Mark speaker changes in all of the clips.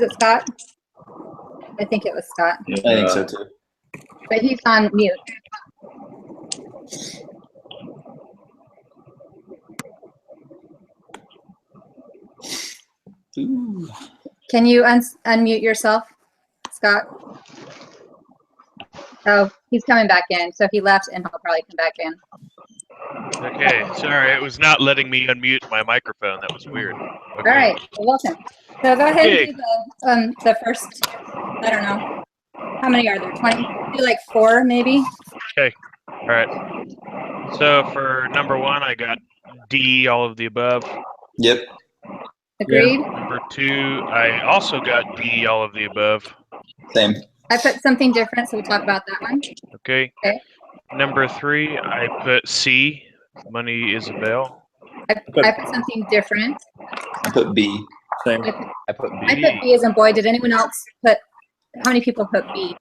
Speaker 1: Is it Scott? I think it was Scott.
Speaker 2: Yeah.
Speaker 3: I think so too.
Speaker 1: But he's on mute.
Speaker 3: Ooh.
Speaker 1: Can you unmute yourself, Scott? Oh, he's coming back in. So he left, and he'll probably come back in.
Speaker 4: Okay, sorry, it was not letting me unmute my microphone. That was weird. Okay.
Speaker 1: All right, well, welcome. So go ahead
Speaker 4: Okay.
Speaker 1: and do the first, I don't know, how many are there, 20? Do like 4 maybe?
Speaker 4: Okay, all right. So for number 1, I got D, all of the above.
Speaker 3: Yep.
Speaker 1: Agreed?
Speaker 4: Number 2, I also got D, all of the above.
Speaker 3: Same.
Speaker 1: I put something different, so we'll talk about that one.
Speaker 4: Okay.
Speaker 1: Okay.
Speaker 4: Number 3, I put C, money is a bail.
Speaker 1: I put something different.
Speaker 3: I put B.
Speaker 2: Same.
Speaker 5: I put
Speaker 1: I put B as in boy. Did anyone else put, how many people put B?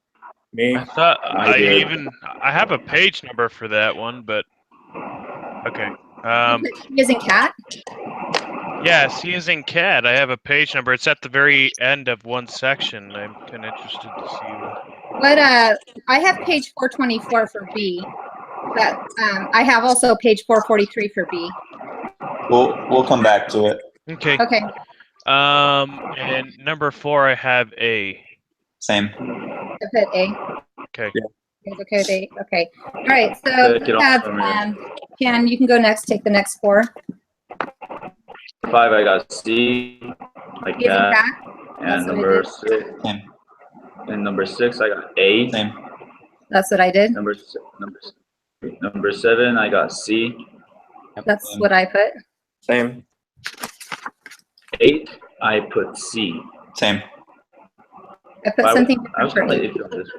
Speaker 2: Me.
Speaker 4: I thought
Speaker 2: I did.
Speaker 4: I have a page number for that one, but okay.
Speaker 1: You put C as in cat?
Speaker 4: Yeah, C is in cat. I have a page number. It's at the very end of one section. I'm kind of interested to see what.
Speaker 1: But I have page 424 for B. But I have also page 443 for B.
Speaker 3: We'll come back to it.
Speaker 4: Okay.
Speaker 1: Okay.
Speaker 4: And number 4, I have A.
Speaker 3: Same.
Speaker 1: I put A.
Speaker 4: Okay.
Speaker 1: It's okay with A. Okay. All right. So
Speaker 2: Take it
Speaker 1: we
Speaker 2: off
Speaker 1: have,
Speaker 2: from here.
Speaker 1: Ken, you can go next. Take the next 4.
Speaker 2: 5, I got C, like
Speaker 1: B as in
Speaker 2: that.
Speaker 1: cat.
Speaker 2: And
Speaker 1: That's what I
Speaker 2: number
Speaker 1: did.
Speaker 2: 6.
Speaker 3: Same.
Speaker 2: And number 6, I got A.
Speaker 3: Same.
Speaker 1: That's what I did.
Speaker 2: Number 7, I got C.
Speaker 1: That's what I put.
Speaker 2: Same. 8, I put C.
Speaker 3: Same.
Speaker 1: I put something
Speaker 2: I was
Speaker 1: different for
Speaker 2: gonna
Speaker 1: A.
Speaker 2: iffy on this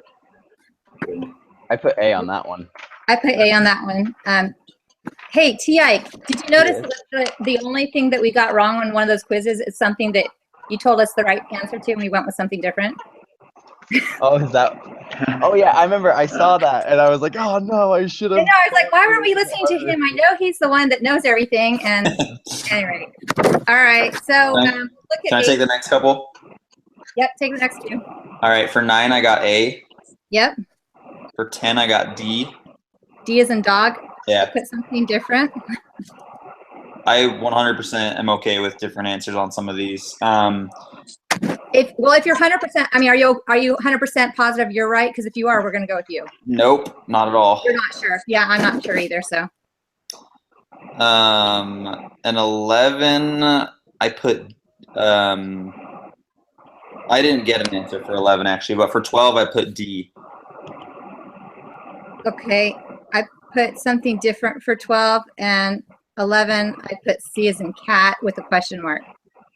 Speaker 2: one.
Speaker 5: I put A on that one.
Speaker 1: I put A on that one. Hey, T.I., did you notice that the only thing that we got wrong on one of those quizzes is something that you told us the right answer to and we went with something different?
Speaker 5: Oh, is that? Oh yeah, I remember. I saw that, and I was like, "Oh no, I should
Speaker 1: I
Speaker 5: have."
Speaker 1: know, I was like, why weren't we listening to him? I know he's the one that knows everything. And anyway, all right. So look
Speaker 3: Can I
Speaker 1: at
Speaker 3: take
Speaker 1: eight.
Speaker 3: the next couple?
Speaker 1: Yep, take the next 2.
Speaker 3: All right. For 9, I got A.
Speaker 1: Yep.
Speaker 3: For 10, I got D.
Speaker 1: D is in dog.
Speaker 3: Yeah.
Speaker 1: Put something different.
Speaker 3: I 100% am okay with different answers on some of these.
Speaker 1: If you're 100%, I mean, are you 100% positive you're right? Because if you are, we're going to go with you.
Speaker 3: Nope, not at all.
Speaker 1: You're not sure. Yeah, I'm not sure either. So
Speaker 3: And 11, I put. I didn't get an answer for 11 actually, but for 12, I put D.
Speaker 1: okay, I put something different for 12 and 11. I put C as in cat with a question mark.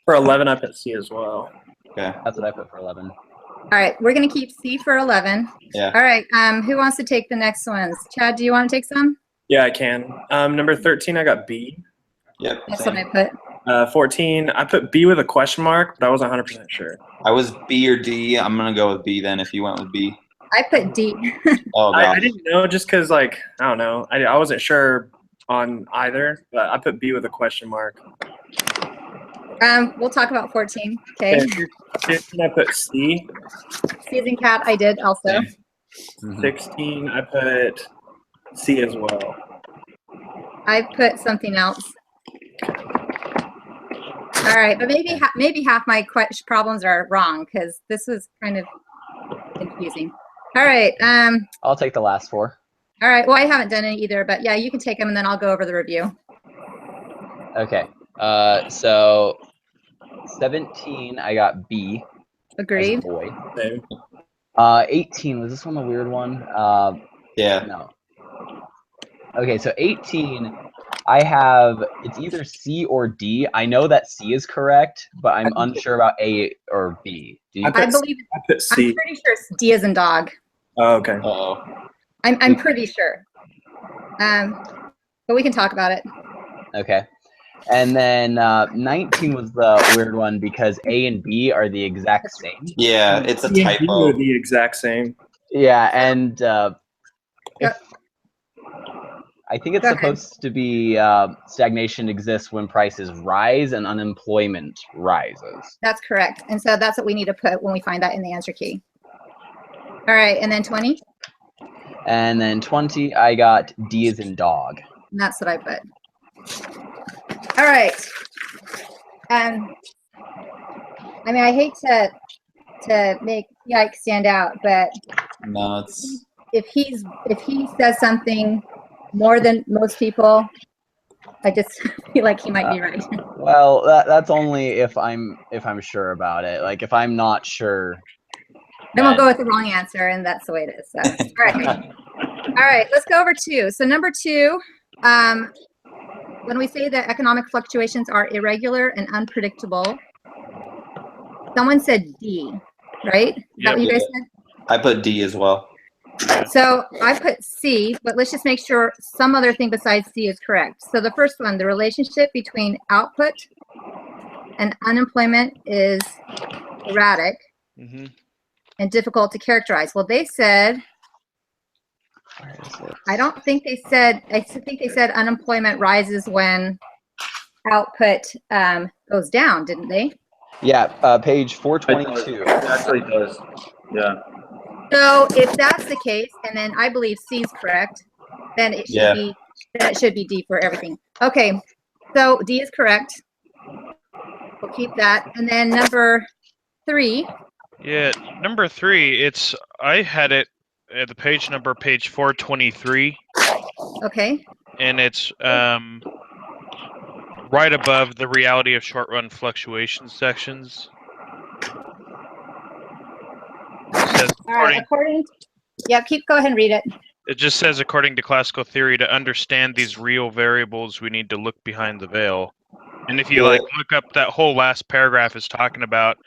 Speaker 6: For 11, I put C as well.
Speaker 3: Okay.
Speaker 5: That's what I put for 11.
Speaker 1: All right, we're going to keep C for 11.
Speaker 3: Yeah.
Speaker 1: All right, who wants to take the next ones? Chad, do you want to take some?
Speaker 6: Yeah, I can. Number 13, I got B.
Speaker 3: Yep.
Speaker 1: That's
Speaker 3: Same.
Speaker 1: what I put.
Speaker 6: 14, I put B with a question mark, but I wasn't 100% sure.
Speaker 3: I was B or D. I'm gonna go with B then. If you went with B.
Speaker 1: I put D.
Speaker 3: Oh god.
Speaker 6: I didn't know just because, like, I don't know. I wasn't sure on either, but I put B with a question mark.
Speaker 1: We'll talk about 14. Okay.
Speaker 6: 15, I put C.
Speaker 1: C as in cat, I did also.
Speaker 3: Same.
Speaker 6: 16, I put C as well.
Speaker 1: I put something else. All right, but maybe half my problems are wrong because this was kind of confusing. All right.
Speaker 5: I'll take the last 4.
Speaker 1: All right. Well, I haven't done any either, but yeah, you can take them and then I'll go over the review.
Speaker 5: Okay. So 17, I got B. As a
Speaker 1: Agreed.
Speaker 5: boy.
Speaker 6: Same.
Speaker 5: 18, was this one a weird one?
Speaker 3: Yeah.
Speaker 5: No. Okay, so 18, I have, it's either C or D. I know that C is correct, but I'm unsure about A or B. Do you?
Speaker 1: I believe
Speaker 6: I put C.
Speaker 1: I'm pretty sure it's D as in dog.
Speaker 6: Oh, okay.
Speaker 3: Oh.
Speaker 1: I'm pretty sure. But we can talk about it.
Speaker 5: Okay. And then 19 was the weird one because A and B are the exact same.
Speaker 3: Yeah, it's a
Speaker 6: C and D
Speaker 3: typo.
Speaker 6: are the exact same.
Speaker 5: Yeah, and I think it's
Speaker 1: Go ahead.
Speaker 5: supposed to be stagnation exists when prices rise and unemployment rises.
Speaker 1: That's correct. And so that's what we need to put when we find that in the answer key. All right, and then 20?
Speaker 5: And then 20, I got D as in dog.
Speaker 1: And that's what I put. All right. I mean, I hate to make Yike stand out, but
Speaker 3: No, it's
Speaker 1: if he says something more than most people, I just feel like he might be right.
Speaker 5: Well, that's only if I'm sure about it. Like if I'm not sure,
Speaker 1: Then we'll go with the wrong answer, and that's the way it is. So, all right, let's go over 2. So number 2, when we say that economic fluctuations are irregular and unpredictable, someone said D, right? Is that what you guys said?
Speaker 3: I put D as well.
Speaker 1: So I put C, but let's just make sure some other thing besides C is correct. So the first one, the relationship between output and unemployment is erratic
Speaker 4: Mm-hmm.
Speaker 1: and difficult to characterize. Well, they said, I don't think they said, I think they said unemployment rises when output goes down, didn't they?
Speaker 5: yeah, page 422.
Speaker 2: It actually does. Yeah.
Speaker 1: So if that's the case, and then I believe C is correct, then it should be D for everything. Okay, so D is correct. We'll keep that. And then number 3.
Speaker 4: Yeah, number 3. I had it at the page number, page 423,
Speaker 1: Okay.
Speaker 4: and it's right above the reality of short-run fluctuation sections. It says,
Speaker 1: All right. Go ahead and read it.
Speaker 4: it just says, according to classical theory, to understand these real variables, we need to look behind the veil. And if you look up that whole last paragraph is talking about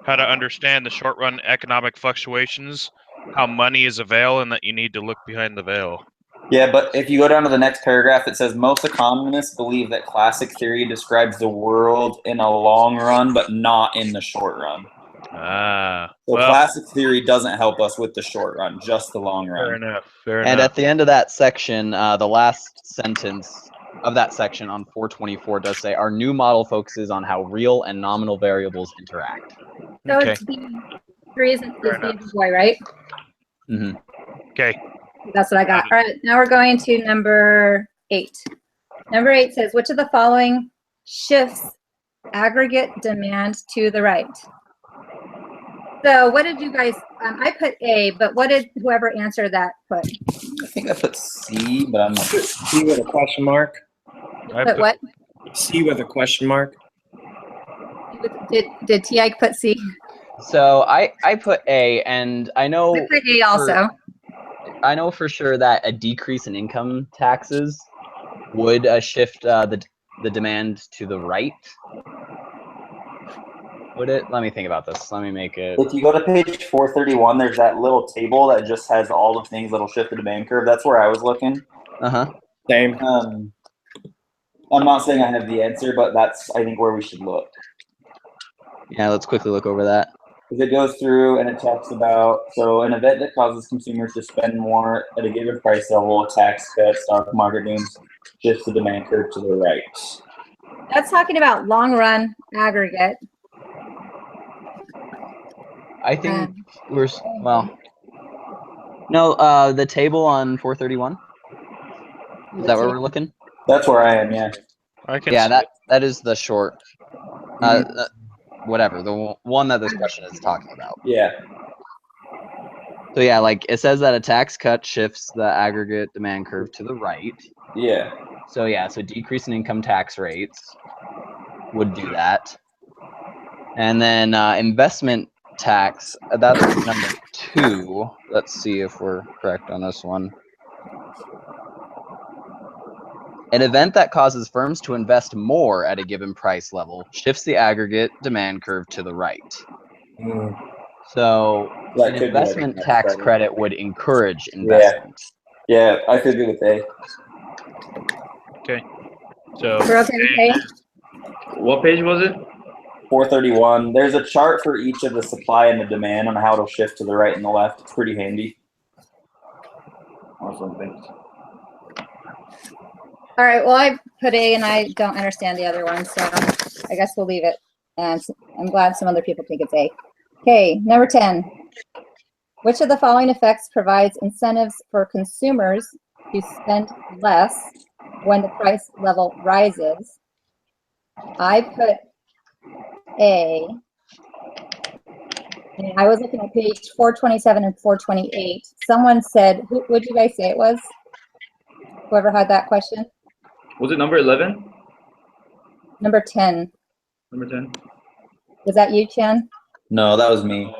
Speaker 4: how to understand the short-run economic fluctuations, how money is a veil, and that you need to look behind the veil.
Speaker 3: Yeah, but if you go down to the next paragraph, it says most economists believe that classic theory describes the world in a long run, but not in the short run.
Speaker 4: Ah,
Speaker 3: So
Speaker 4: well,
Speaker 3: classic theory doesn't help us with the short run, just the long
Speaker 4: fair
Speaker 3: run.
Speaker 4: enough. Fair
Speaker 5: And
Speaker 4: enough.
Speaker 5: at the end of that section, the last sentence of that section on 424 does say, our new model focuses on how real and nominal variables interact.
Speaker 1: So
Speaker 4: Okay.
Speaker 1: it's B. 3 is
Speaker 4: Fair
Speaker 1: B
Speaker 4: enough.
Speaker 1: is boy, right?
Speaker 5: Mm-hmm.
Speaker 4: Okay.
Speaker 1: That's what I got. All right, now we're going to number 8. Number 8 says, which of the following shifts aggregate demand to the right? So what did you guys, I put A, but what did whoever answered that put?
Speaker 3: I think I put C, but I'm not.
Speaker 6: C with a question mark.
Speaker 4: I
Speaker 1: Put what?
Speaker 6: C with a question mark.
Speaker 1: Did T.I. put C?
Speaker 5: So I put A, and I know
Speaker 1: I put A also.
Speaker 5: I know for sure that a decrease in income taxes would shift the demand to the right. Would it? Let me think about this. Let me make it.
Speaker 3: If you go to page 431, there's that little table that just has all the things that'll shift the demand curve. That's where I was looking.
Speaker 5: Uh-huh.
Speaker 6: Same.
Speaker 3: I'm not saying I have the answer, but that's, I think, where we should look.
Speaker 5: Yeah, let's quickly look over that.
Speaker 3: Because it goes through and it talks about, so an event that causes consumers to spend more at a given price level, a tax cut, stock market booms, shifts the demand curve to the right.
Speaker 1: That's talking about long run aggregate.
Speaker 5: I think well, no, the table on 431. Is that where we're looking?
Speaker 3: That's where I am, yeah.
Speaker 4: I can
Speaker 5: Yeah,
Speaker 4: see
Speaker 5: that is the short, whatever, the one that this question is talking about.
Speaker 3: Yeah.
Speaker 5: So yeah, like it says that a tax cut shifts the aggregate demand curve to the right.
Speaker 3: Yeah.
Speaker 5: So yeah, so decrease in income tax rates would do that. And then investment tax, that's number 2. Let's see if we're correct on this one. An event that causes firms to invest more at a given price level shifts the aggregate demand curve to the right. So
Speaker 3: That
Speaker 5: an
Speaker 3: could be
Speaker 5: investment
Speaker 3: like a
Speaker 5: tax
Speaker 3: credit.
Speaker 5: credit would encourage investment.
Speaker 3: Yeah, I could agree with A.
Speaker 4: Okay. So
Speaker 1: We're okay with A?
Speaker 2: What page was it?
Speaker 3: 431. There's a chart for each of the supply and the demand on how it'll shift to the right and the left. It's pretty handy.
Speaker 2: Awesome, thanks.
Speaker 1: All right, well, I put A and I don't understand the other one, so I guess we'll leave it. And I'm glad some other people think it's A. Okay, number 10. Which of the following effects provides incentives for consumers to spend less when the price level rises? I put A. And I was looking at page 427 and 428. Someone said, what did you guys say it was? Whoever had that question?
Speaker 2: Was it number 11?
Speaker 1: Number 10.
Speaker 2: Number 10?
Speaker 1: Was that you, Chen?
Speaker 3: No, that was me.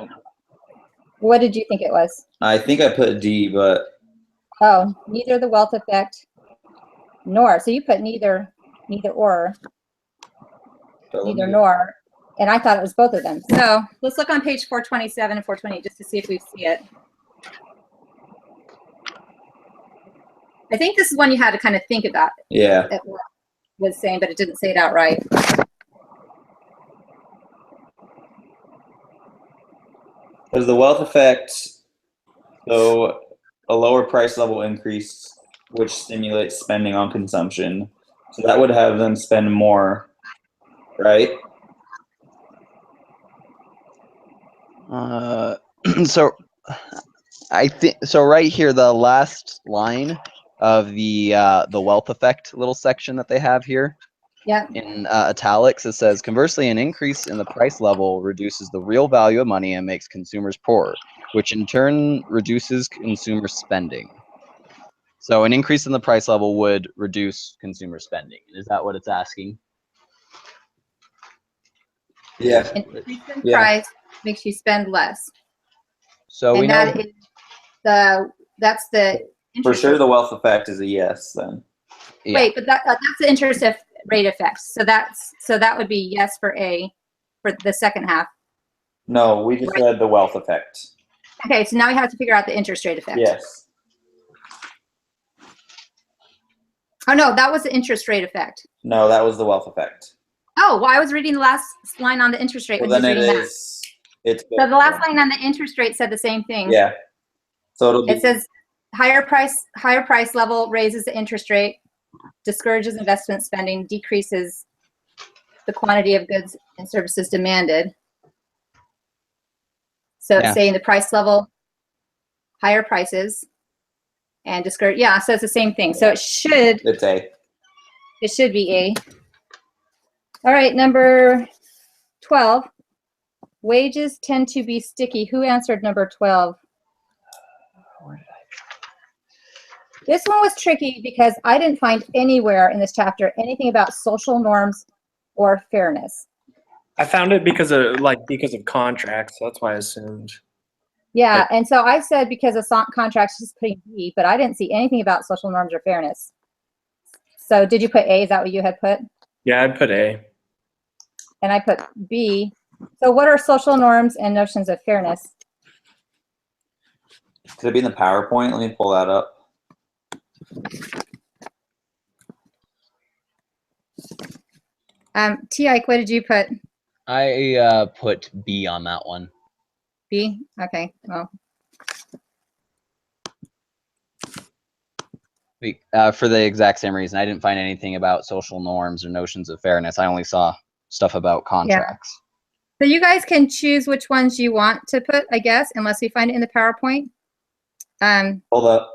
Speaker 1: What did you think it was?
Speaker 3: I think I put D, but
Speaker 1: Oh, neither the wealth effect nor. So you put neither or, neither nor. And I thought it was both of them. So let's look on page 427 and 428 just to see if we see it. I think this is one you had to kind of think about.
Speaker 3: yeah.
Speaker 1: It was saying, but it didn't say it outright.
Speaker 3: Because the wealth effect, so a lower price level increase, which stimulates spending on consumption. So that would have them spend more, right?
Speaker 5: So I think so. Right here, the last line of the wealth effect little section that they have here.
Speaker 1: Yeah.
Speaker 5: In italics, it says, conversely, an increase in the price level reduces the real value of money and makes consumers poorer, which in turn reduces consumer spending. So an increase in the price level would reduce consumer spending. Is that what it's asking?
Speaker 3: Yeah.
Speaker 1: An increase in
Speaker 3: Yeah.
Speaker 1: price makes you spend less.
Speaker 5: So we
Speaker 1: And
Speaker 5: know
Speaker 1: that is that's the
Speaker 3: For
Speaker 1: interest
Speaker 3: sure,
Speaker 1: rate.
Speaker 3: the wealth effect is a yes then.
Speaker 5: yeah.
Speaker 1: Wait, but that's the interest rate effect. So that would be yes for A for the second half.
Speaker 3: No, we just
Speaker 1: Right.
Speaker 3: said the wealth effect.
Speaker 1: Okay, so now we have to figure out the interest rate effect.
Speaker 3: Yes.
Speaker 1: Oh no, that was the interest rate effect.
Speaker 3: No, that was the wealth effect.
Speaker 1: Oh, well, I was reading the last line on the interest rate.
Speaker 3: Well,
Speaker 1: when
Speaker 3: then
Speaker 1: he was
Speaker 3: it
Speaker 1: reading that.
Speaker 3: is. It's
Speaker 1: So the last line on the interest rate said the same thing.
Speaker 3: Yeah. So it'll be.
Speaker 1: It says higher price level raises the interest rate, discourages investment spending, decreases the quantity of goods and services demanded. So
Speaker 5: Yeah.
Speaker 1: it's saying the price level, higher prices, and discourage. Yeah, so it's the same thing. So it should
Speaker 3: It's A.
Speaker 1: be A. All right, number 12. Wages tend to be sticky. Who answered number 12? This one was tricky because I didn't find anywhere in this chapter anything about social norms or fairness.
Speaker 6: I found it because of contracts. That's why I assumed.
Speaker 1: Yeah, and so I said because of contracts, just putting B, but I didn't see anything about social norms or fairness. So did you put A? Is that what you had put?
Speaker 6: Yeah, I'd put A.
Speaker 1: And I put B. So what are social norms and notions of fairness?
Speaker 3: Could it be in the PowerPoint? Let me pull that up.
Speaker 1: T-Ike, what did you put?
Speaker 5: I put B on that one.
Speaker 1: B? Okay, well.
Speaker 5: For the exact same reason. I didn't find anything about social norms or notions of fairness. I only saw stuff about contracts.
Speaker 1: So you guys can choose which ones you want to put, I guess, unless we find it in the PowerPoint.
Speaker 3: Hold up.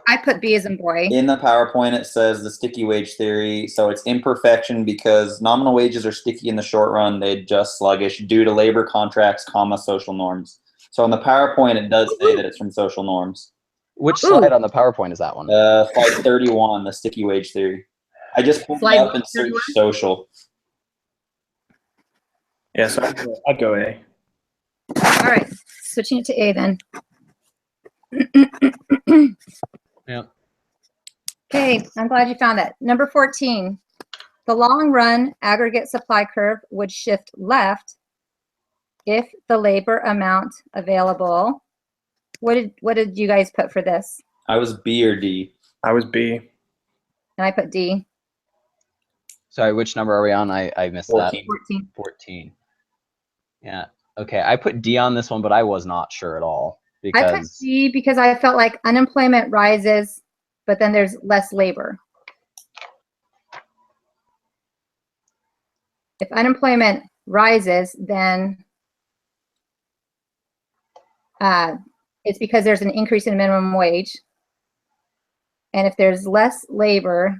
Speaker 1: I put B as in boy.
Speaker 3: In the PowerPoint, it says the sticky wage theory. So it's imperfection because nominal wages are sticky in the short run. They adjust sluggish due to labor contracts, social norms. So on the PowerPoint, it does say that it's from social norms.
Speaker 5: Which slide on the PowerPoint is that one?
Speaker 3: Slide 31, the sticky wage theory. I just pulled it up and searched social.
Speaker 6: Yeah, so I'd go A.
Speaker 1: All right, switching it to A then.
Speaker 5: Yeah.
Speaker 1: Okay, I'm glad you found that. Number 14, the long run aggregate supply curve would shift left if the labor amount available. What did you guys put for this?
Speaker 3: I was B or D.
Speaker 6: I was B.
Speaker 1: And I put D.
Speaker 5: Sorry, which number are we on? I missed
Speaker 3: 14.
Speaker 5: that.
Speaker 1: 14.
Speaker 5: 14. Yeah. Okay, I put D on this one, but I was not sure at all.
Speaker 1: I put
Speaker 5: Because
Speaker 1: D because I felt like unemployment rises, but then there's less labor. if unemployment rises, then it's because there's an increase in minimum wage. And if there's less labor,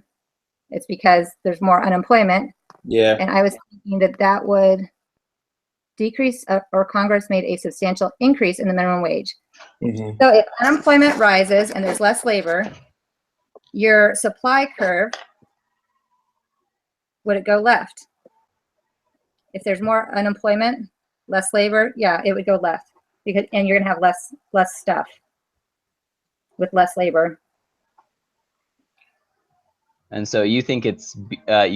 Speaker 1: it's because there's more unemployment.
Speaker 3: Yeah.
Speaker 1: And I was thinking that that would decrease or Congress made a substantial increase in the minimum wage.
Speaker 6: Mhm.
Speaker 1: So if unemployment rises and there's less labor, your supply curve, would it go left? If there's more unemployment, less labor, yeah, it would go left, because and you're gonna have less stuff with less labor.
Speaker 5: And so you think it's D?
Speaker 1: I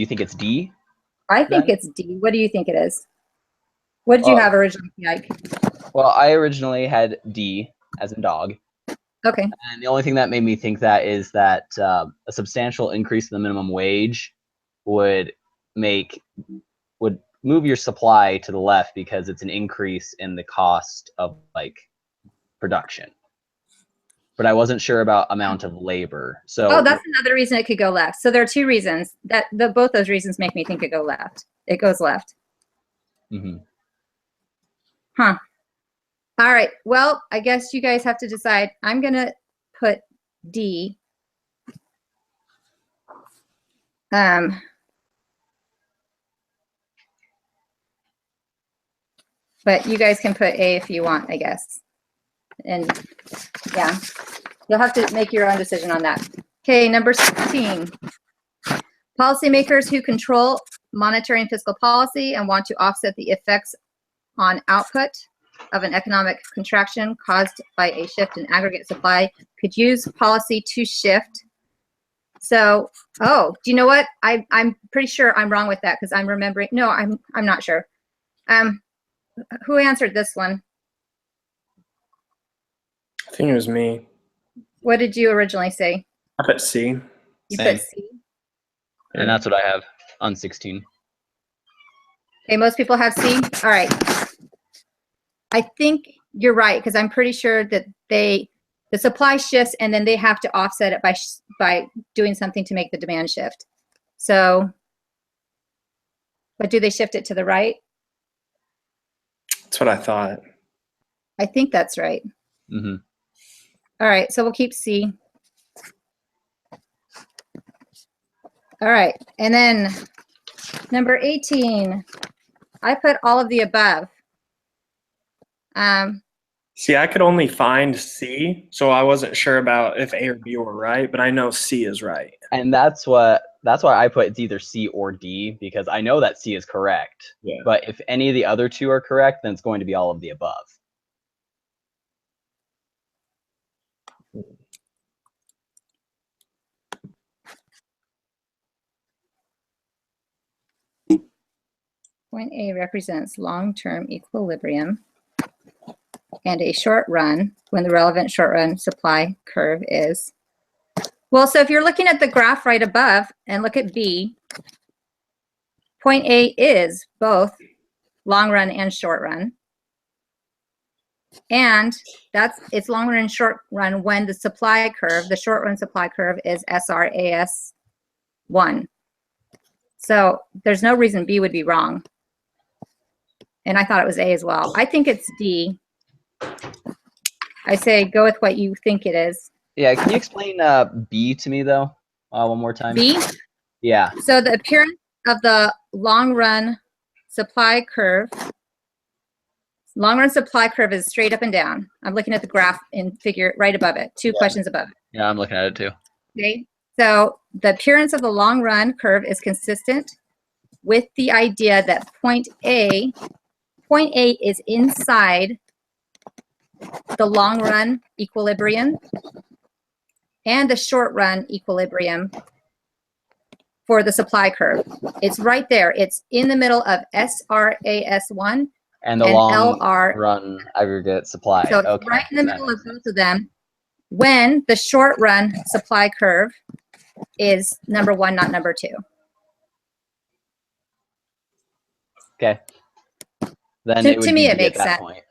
Speaker 1: think
Speaker 5: Then?
Speaker 1: it's D. What do you think it is? What did you have originally, Mike?
Speaker 5: Well, I originally had D as in dog.
Speaker 1: Okay.
Speaker 5: And the only thing that made me think that is that a substantial increase in the minimum wage would move your supply to the left because it's an increase in the cost of like production. But I wasn't sure about amount of labor. So
Speaker 1: Oh, that's another reason it could go left. So there are two reasons that both those reasons make me think it go left. It goes left.
Speaker 5: Mhm.
Speaker 1: Huh. All right. Well, I guess you guys have to decide. I'm gonna put D. But you guys can put A if you want, I guess. And yeah, you'll have to make your own decision on that. Okay, number 16. Policymakers who control monetary and fiscal policy and want to offset the effects on output of an economic contraction caused by a shift in aggregate supply could use policy to shift. So, oh, do you know what? I'm pretty sure I'm wrong with that because I'm remembering. No, I'm not sure. Who answered this one?
Speaker 6: I think it was me.
Speaker 1: What did you originally say?
Speaker 6: I put C.
Speaker 1: You
Speaker 3: Same.
Speaker 1: put C.
Speaker 5: And that's what I have on 16.
Speaker 1: Okay, most people have C. All right. I think you're right because I'm pretty sure that the supply shifts and then they have to offset it by doing something to make the demand shift. So, but do they shift it to the right?
Speaker 6: That's what I thought.
Speaker 1: I think that's right.
Speaker 5: Mm-hmm.
Speaker 1: All right, so we'll keep C. All right, and then number 18, I put all of the above.
Speaker 6: See, I could only find C, so I wasn't sure about if A or B were right, but I know C is right.
Speaker 5: And that's why I put it's either C or D, because I know that C is correct.
Speaker 6: Yeah.
Speaker 5: But if any of the other two are correct, then it's going to be all of the above.
Speaker 1: Point A represents long-term equilibrium and a short run when the relevant short run supply curve is. Well, so if you're looking at the graph right above and look at B, point A is both long run and short run. And it's long run and short run when the supply curve, the short run supply curve is SRAS1. So there's no reason B would be wrong. And I thought it was A as well. I think it's D. I say go with what you think it is.
Speaker 5: Yeah, can you explain B to me though, one more time?
Speaker 1: B?
Speaker 5: Yeah.
Speaker 1: So the appearance of the long run supply curve is straight up and down. I'm looking at the graph in figure right above it, two questions above it.
Speaker 5: Yeah, I'm looking at it too.
Speaker 1: Okay, so the appearance of the long run curve is consistent with the idea that point A is inside the long run equilibrium and the short run equilibrium for the supply curve. It's right there. It's in the middle of SRAS1
Speaker 5: And the
Speaker 1: and
Speaker 5: long
Speaker 1: LR.
Speaker 5: run aggregate supply.
Speaker 1: So it's
Speaker 5: Okay.
Speaker 1: right in the middle of both of them when the short run supply curve is number 1, not number 2.
Speaker 5: Okay. Then
Speaker 1: To-
Speaker 5: it would
Speaker 1: to me,
Speaker 5: be
Speaker 1: it
Speaker 5: D
Speaker 1: makes
Speaker 5: at that
Speaker 1: sense.
Speaker 5: point.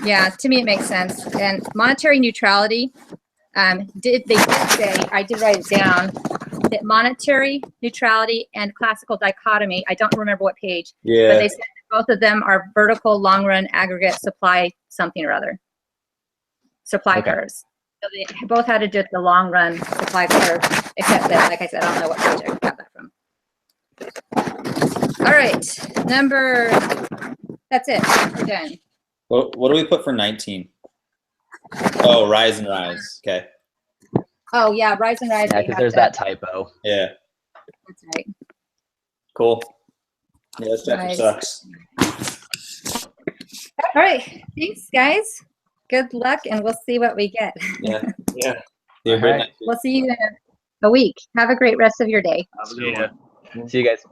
Speaker 1: Yeah, to me it makes sense. And monetary neutrality, they did say, I did write it down, it monetary neutrality and classical dichotomy. I don't remember what page, but
Speaker 3: Yeah.
Speaker 1: they said that both of them are vertical long run aggregate supply something or other. Supply
Speaker 5: Okay.
Speaker 1: curves. So they both had to do with the long run supply curve, except that, like I said, I don't know what page I got that from. All right, that's it. We're done.
Speaker 3: What do we put for 19? Oh, rise and rise. Okay.
Speaker 1: Oh yeah, rise and rise.
Speaker 5: Yeah,
Speaker 1: we
Speaker 5: because
Speaker 1: have
Speaker 5: there's that typo.
Speaker 3: Yeah.
Speaker 1: That's right.
Speaker 3: Cool. Yeah, this chapter
Speaker 1: Rise.
Speaker 3: sucks.
Speaker 1: All right, thanks guys. Good luck, and we'll see what we get.
Speaker 3: Yeah.
Speaker 6: Yeah.
Speaker 3: Yeah.
Speaker 5: All right.
Speaker 1: We'll see you in a week. Have a great rest of your day.
Speaker 2: Have a
Speaker 4: See
Speaker 2: good
Speaker 4: ya.
Speaker 2: one.
Speaker 5: See you guys.